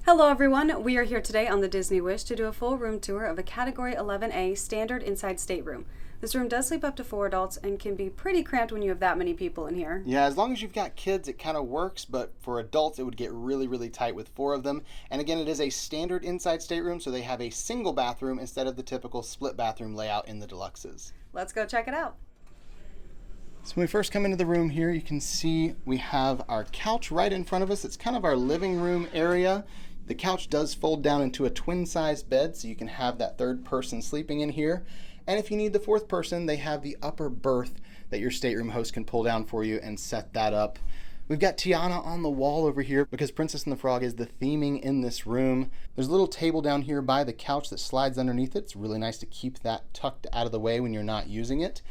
Hello everyone, we are here today on the Disney Wish to do a full room tour of a Category 11A Standard Inside Stateroom. This room does sleep up to 4 adults and can be pretty cramped when you have that many people in here. Yeah, as long as you've got kids, it kind of works, but for adults, it would get really tight with 4 of them. And again, it is a standard inside stateroom, so they have a single bathroom instead of the typical split bathroom layout in the deluxes. Let's go check it out. So when we first come into the room here, you can see we have our couch right in front of us. It's kind of our living room area. The couch does fold down into a twin-size bed, so you can have that third person sleeping in here. And if you need the fourth person, they have the upper berth that your stateroom host can pull down for you and set that up. We've got Tiana on the wall over here because Princess and the Frog is the theming in this room. There's a little table down here by the couch that slides underneath it. It's really nice to keep that tucked out of the way when you're not using it.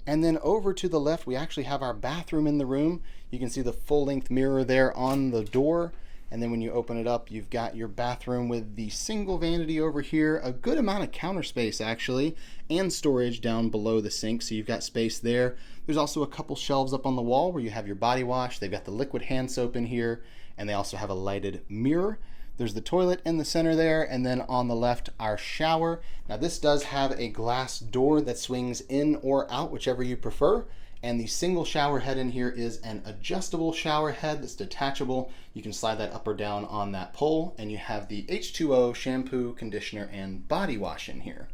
And then over to the left, we actually have our bathroom in the room. You can see the full-length mirror there on the door. And then when you open it up, you've got your bathroom with the single vanity over here, a good amount of counter space actually, and storage down below the sink, so you've got space there. There's also a couple shelves up on the wall where you have your body wash. They've got the liquid hand soap in here, and they also have a lighted mirror. There's the toilet in the center there, and then on the left, our shower. Now this does have a glass door that swings in or out, whichever you prefer. And the single shower head in here is an adjustable shower head that's detachable. You can slide that up or down on that pole, and you have the H2O shampoo, conditioner, and body wash in here.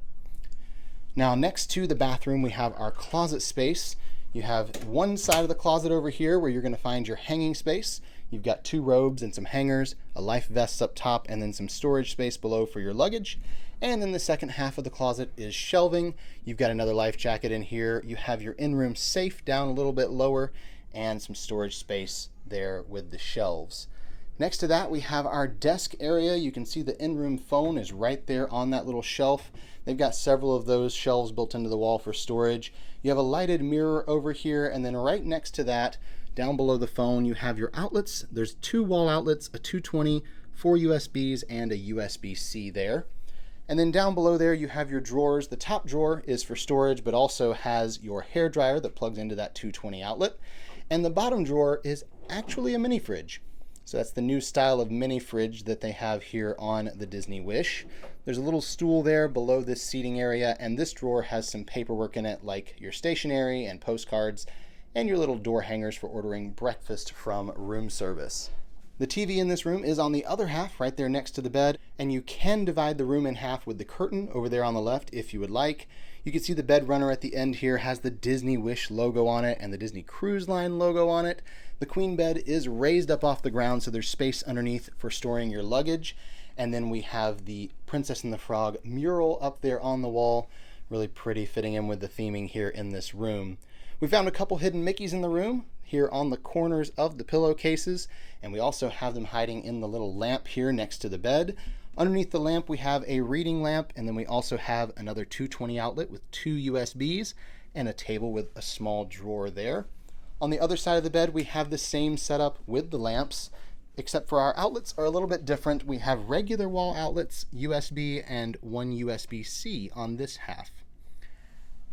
Now next to the bathroom, we have our closet space. You have one side of the closet over here where you're going to find your hanging space. You've got 2 robes and some hangers, a life vest up top, and then some storage space below for your luggage. And then the second half of the closet is shelving. You've got another life jacket in here. You have your in-room safe down a little bit lower and some storage space there with the shelves. Next to that, we have our desk area. You can see the in-room phone is right there on that little shelf. They've got several of those shelves built into the wall for storage. You have a lighted mirror over here, and then right next to that, down below the phone, you have your outlets. There's 2 wall outlets, a 220, 4 USBs, and a USB-C there. And then down below there, you have your drawers. The top drawer is for storage, but also has your hair dryer that plugs into that 220 outlet. And the bottom drawer is actually a mini fridge. So that's the new style of mini fridge that they have here on the Disney Wish. There's a little stool there below this seating area, and this drawer has some paperwork in it, like your stationery and postcards, and your little door hangers for ordering breakfast from room service. The TV in this room is on the other half, right there next to the bed, and you can divide the room in half with the curtain over there on the left if you would like. You can see the bed runner at the end here has the Disney Wish logo on it and the Disney Cruise Line logo on it. The queen bed is raised up off the ground, so there's space underneath for storing your luggage. And then we have the Princess and the Frog mural up there on the wall. Really pretty, fitting in with the theming here in this room. We found a couple hidden Mickeys in the room here on the corners of the pillowcases, and we also have them hiding in the little lamp here next to the bed. Underneath the lamp, we have a reading lamp, and then we also have another 220 outlet with 2 USBs and a table with a small drawer there. On the other side of the bed, we have the same setup with the lamps, except for our outlets are a little bit different. We have regular wall outlets, USB, and 1 USB-C on this half.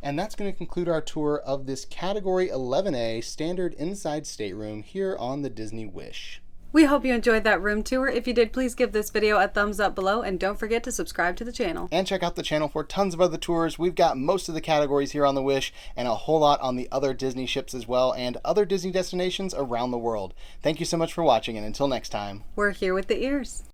And that's going to conclude our tour of this Category 11A Standard Inside Stateroom here on the Disney Wish. We hope you enjoyed that room tour. If you did, please give this video a thumbs up below, and don't forget to subscribe to the channel. And check out the channel for tons of other tours. We've got most of the categories here on the Wish, and a whole lot on the other Disney ships as well, and other Disney destinations around the world. Thank you so much for watching, and until next time. We're here with the ears.